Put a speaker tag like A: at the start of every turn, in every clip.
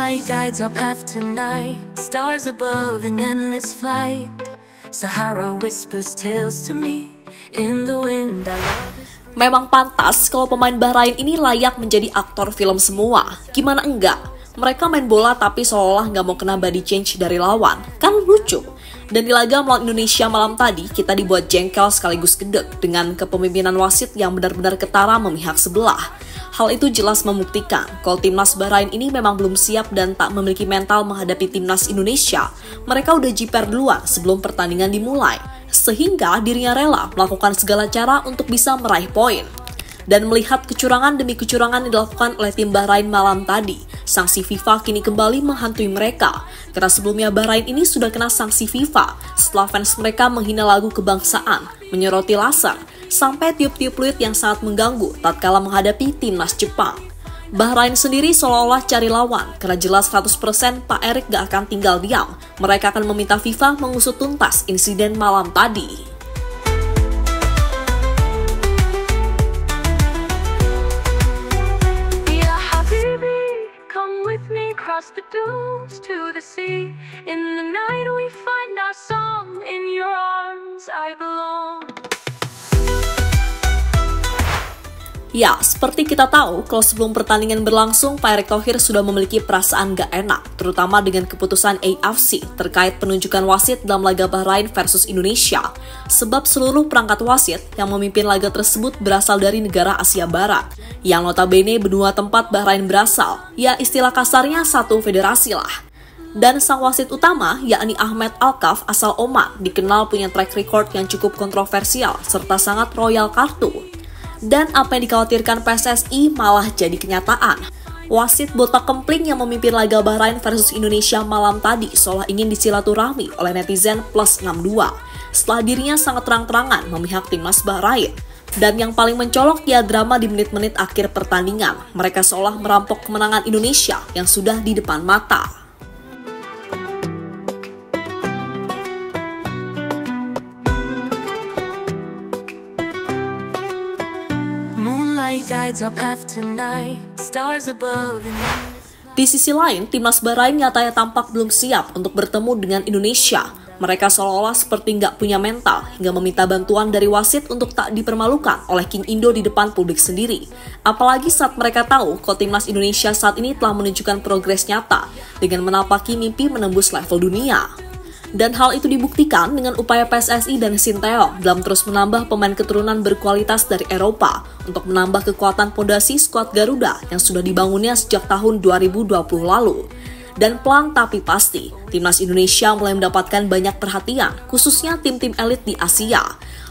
A: Moonlight guides our path tonight, stars above an endless flight. Sahara whispers tales to me, in the wind I love it.
B: Memang pantas kalau pemain Bahrain ini layak menjadi aktor film semua. Gimana enggak? Mereka main bola tapi seolah nggak mau kena body change dari lawan. Kan lucu. Dan di laga melawan Indonesia malam tadi, kita dibuat jengkel sekaligus gedek dengan kepemimpinan wasit yang benar-benar ketara memihak sebelah. Hal itu jelas membuktikan kalau timnas Bahrain ini memang belum siap dan tak memiliki mental menghadapi timnas Indonesia. Mereka udah jiper duluan sebelum pertandingan dimulai, sehingga dirinya rela melakukan segala cara untuk bisa meraih poin. Dan melihat kecurangan demi kecurangan yang dilakukan oleh tim Bahrain malam tadi, sanksi FIFA kini kembali menghantui mereka. Karena sebelumnya Bahrain ini sudah kena sanksi FIFA setelah fans mereka menghina lagu kebangsaan, menyoroti laser, sampai tiup-tiup peluit yang sangat mengganggu tatkala menghadapi timnas Jepang. Bahrain sendiri seolah-olah cari lawan, karena jelas 100% Pak Erik gak akan tinggal diam. Mereka akan meminta FIFA mengusut tuntas insiden malam tadi.
A: Across the dunes to the sea, in the night we find our song, in your arms I belong.
B: Ya, seperti kita tahu, kalau sebelum pertandingan berlangsung, Pak Erick Thohir sudah memiliki perasaan gak enak, terutama dengan keputusan AFC terkait penunjukan wasit dalam laga Bahrain versus Indonesia. Sebab seluruh perangkat wasit yang memimpin laga tersebut berasal dari negara Asia Barat, yang notabene benua tempat Bahrain berasal, ya istilah kasarnya satu federasi lah. Dan sang wasit utama, yakni Ahmed Alkaf asal Oman, dikenal punya track record yang cukup kontroversial serta sangat royal kartu. Dan apa yang dikhawatirkan PSSI malah jadi kenyataan. Wasit botak kempling yang memimpin laga Bahrain versus Indonesia malam tadi seolah ingin disilaturahmi oleh netizen plus 62 setelah dirinya sangat terang-terangan memihak timnas Bahrain. Dan yang paling mencolok ya drama di menit-menit akhir pertandingan. Mereka seolah merampok kemenangan Indonesia yang sudah di depan mata. Di sisi lain, timnas Bahrain nyatanya tampak belum siap untuk bertemu dengan Indonesia. Mereka seolah-olah seperti nggak punya mental hingga meminta bantuan dari wasit untuk tak dipermalukan oleh King Indo di depan publik sendiri. Apalagi saat mereka tahu kalau timnas Indonesia saat ini telah menunjukkan progres nyata dengan menapaki mimpi menembus level dunia. Dan hal itu dibuktikan dengan upaya PSSI dan Sinteyong dalam terus menambah pemain keturunan berkualitas dari Eropa untuk menambah kekuatan pondasi skuad Garuda yang sudah dibangunnya sejak tahun 2020 lalu. Dan pelan tapi pasti, timnas Indonesia mulai mendapatkan banyak perhatian, khususnya tim-tim elit di Asia.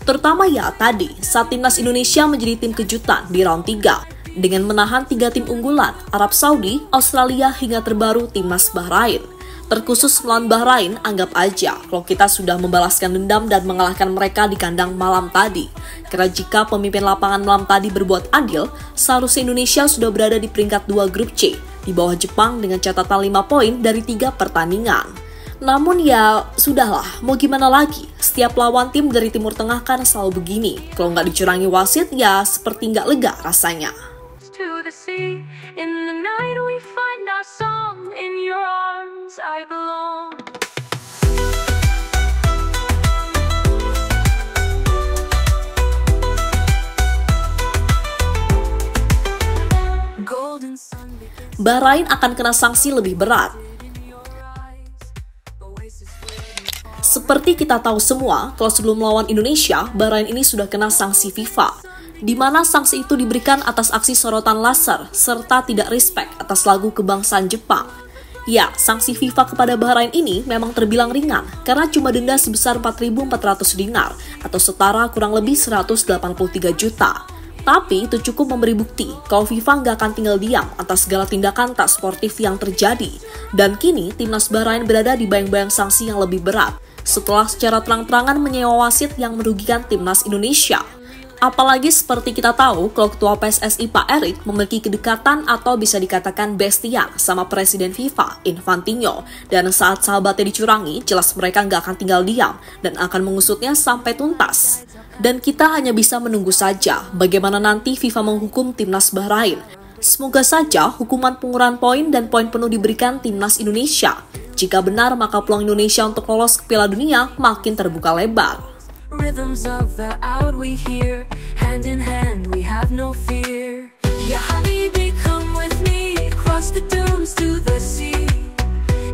B: Terutama ya tadi, saat timnas Indonesia menjadi tim kejutan di round 3, dengan menahan 3 tim unggulan, Arab Saudi, Australia hingga terbaru timnas Bahrain. Terkhusus melawan Bahrain, anggap aja kalau kita sudah membalaskan dendam dan mengalahkan mereka di kandang malam tadi. Karena jika pemimpin lapangan malam tadi berbuat adil, seharusnya Indonesia sudah berada di peringkat 2 grup C, di bawah Jepang dengan catatan 5 poin dari 3 pertandingan. Namun ya, sudahlah, mau gimana lagi? Setiap lawan tim dari Timur Tengah kan selalu begini. Kalau nggak dicurangi wasit, ya seperti nggak lega rasanya.
A: To the sea, in the night we find our song, in your arms I belong.
B: Bahrain akan kena sanksi lebih berat. Seperti kita tahu semua, kalau sebelum melawan Indonesia, Bahrain ini sudah kena sanksi FIFA, di mana sanksi itu diberikan atas aksi sorotan laser serta tidak respect atas lagu kebangsaan Jepang. Ya, sanksi FIFA kepada Bahrain ini memang terbilang ringan karena cuma denda sebesar 4.400 dinar atau setara kurang lebih 183 juta. Tapi itu cukup memberi bukti kalau FIFA nggak akan tinggal diam atas segala tindakan tak sportif yang terjadi. Dan kini timnas Bahrain berada di bayang-bayang sanksi yang lebih berat setelah secara terang-terangan menyewa wasit yang merugikan timnas Indonesia. Apalagi seperti kita tahu kalau Ketua PSSI Pak Erik memiliki kedekatan atau bisa dikatakan bestian sama Presiden FIFA Infantino. Dan saat sahabatnya dicurangi, jelas mereka nggak akan tinggal diam dan akan mengusutnya sampai tuntas. Dan kita hanya bisa menunggu saja bagaimana nanti FIFA menghukum timnas Bahrain. Semoga saja hukuman pengurangan poin dan poin penuh diberikan timnas Indonesia. Jika benar, maka peluang Indonesia untuk lolos ke Piala Dunia makin terbuka lebar.
A: Rhythms of the out we hear, hand in hand we have no fear. Ya Habibi, come with me, cross the dunes to the sea.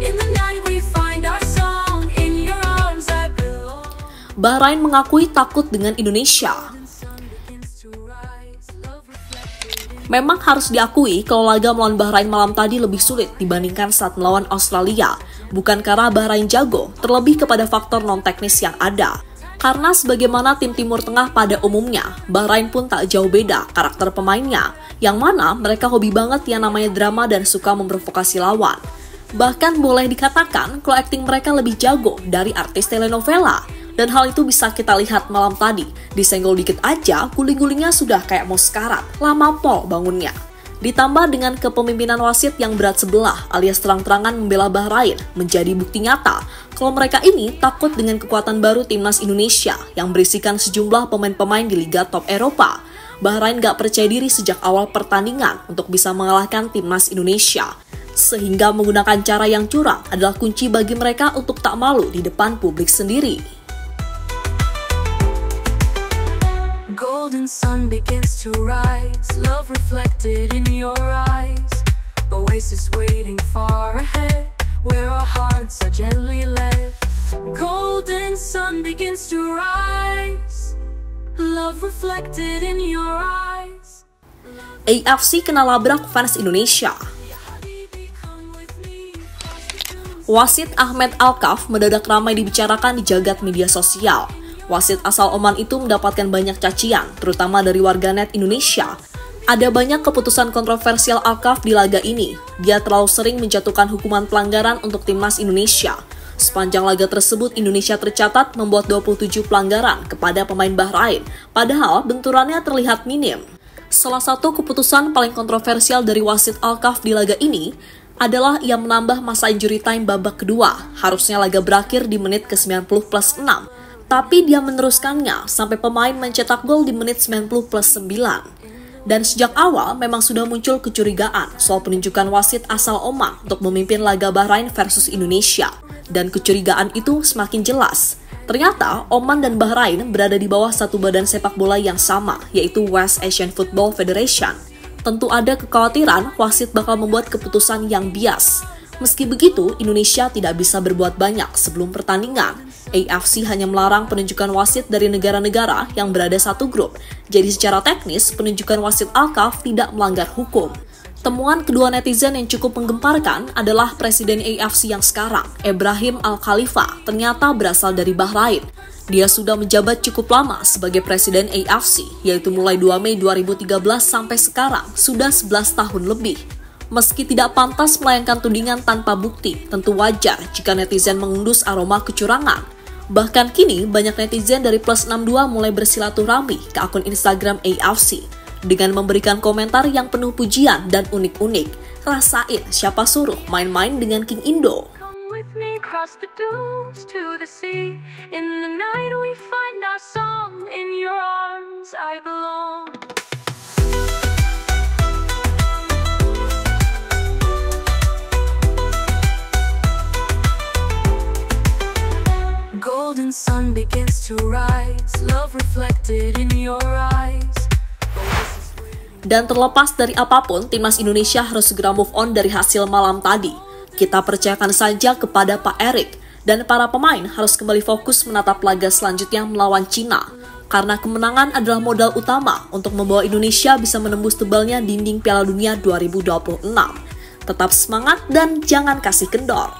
A: In the night we find our song, in your arms I belong.
B: Bahrain mengakui takut dengan Indonesia. Memang harus diakui kalau laga melawan Bahrain malam tadi lebih sulit dibandingkan saat melawan Australia. Bukan karena Bahrain jago, terlebih kepada faktor non-teknis yang ada. Karena sebagaimana tim Timur Tengah pada umumnya, Bahrain pun tak jauh beda karakter pemainnya, yang mana mereka hobi banget yang namanya drama dan suka memprovokasi lawan. Bahkan boleh dikatakan kalau akting mereka lebih jago dari artis telenovela. Dan hal itu bisa kita lihat malam tadi. Disenggol dikit aja, guling-gulingnya sudah kayak mau sekarat, lama pol bangunnya. Ditambah dengan kepemimpinan wasit yang berat sebelah alias terang-terangan membela Bahrain, menjadi bukti nyata kalau mereka ini takut dengan kekuatan baru timnas Indonesia yang berisikan sejumlah pemain-pemain di Liga Top Eropa. Bahrain gak percaya diri sejak awal pertandingan untuk bisa mengalahkan timnas Indonesia. Sehingga menggunakan cara yang curang adalah kunci bagi mereka untuk tak malu di depan publik sendiri.
A: Golden sun begins to rise, love reflected in your eyes. Oasis waiting far ahead, where our hearts are gently led. Golden sun begins to rise, love reflected in your eyes.
B: AFC kena labrak fans Indonesia. Wasit Ahmed Alkaf mendadak ramai dibicarakan di jagat media sosial. Wasit asal Oman itu mendapatkan banyak cacian, terutama dari warganet Indonesia. Ada banyak keputusan kontroversial Alkaf di laga ini. Dia terlalu sering menjatuhkan hukuman pelanggaran untuk timnas Indonesia. Sepanjang laga tersebut, Indonesia tercatat membuat 27 pelanggaran kepada pemain Bahrain, padahal benturannya terlihat minim. Salah satu keputusan paling kontroversial dari wasit Alkaf di laga ini adalah ia menambah masa injury time babak kedua. Harusnya laga berakhir di menit ke-90+6. Tapi dia meneruskannya sampai pemain mencetak gol di menit 90+9. Dan sejak awal memang sudah muncul kecurigaan soal penunjukan wasit asal Oman untuk memimpin laga Bahrain versus Indonesia. Dan kecurigaan itu semakin jelas. Ternyata Oman dan Bahrain berada di bawah satu badan sepak bola yang sama, yaitu West Asian Football Federation. Tentu ada kekhawatiran wasit bakal membuat keputusan yang bias. Meski begitu, Indonesia tidak bisa berbuat banyak sebelum pertandingan. AFC hanya melarang penunjukan wasit dari negara-negara yang berada satu grup. Jadi secara teknis, penunjukan wasit Alkaf tidak melanggar hukum. Temuan kedua netizen yang cukup menggemparkan adalah Presiden AFC yang sekarang, Ibrahim Al-Khalifa, ternyata berasal dari Bahrain. Dia sudah menjabat cukup lama sebagai Presiden AFC, yaitu mulai 2 Mei 2013 sampai sekarang, sudah 11 tahun lebih. Meski tidak pantas melayangkan tudingan tanpa bukti, tentu wajar jika netizen mengundus aroma kecurangan. Bahkan kini, banyak netizen dari Plus62 mulai bersilaturahmi ke akun Instagram AFC dengan memberikan komentar yang penuh pujian dan unik-unik. Rasain siapa suruh main-main dengan King Indo.
A: Come with me, cross the dunes to the sea. In the night we find our song, in your arms I belong. Golden sun begins to rise, love reflected in your eyes.
B: Dan terlepas dari apapun, timnas Indonesia harus segera move on dari hasil malam tadi. Kita percayakan saja kepada Pak Erik, dan para pemain harus kembali fokus menatap laga selanjutnya melawan Cina. Karena kemenangan adalah modal utama untuk membawa Indonesia bisa menembus tebalnya dinding Piala Dunia 2026. Tetap semangat dan jangan kasih kendor.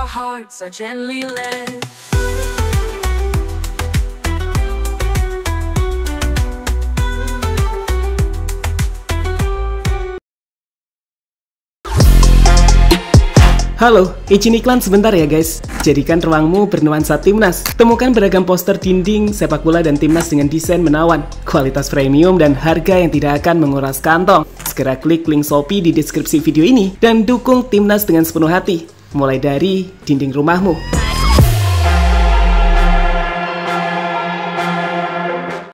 A: Hearts are gently led.
C: Halo, izin iklan sebentar ya guys. Jadikan ruangmu bernuansa timnas. Temukan beragam poster dinding, sepak bola dan timnas dengan desain menawan, kualitas premium dan harga yang tidak akan menguras kantong. Segera klik link Shopee di deskripsi video ini dan dukung timnas dengan sepenuh hati. Mulai dari dinding rumahmu.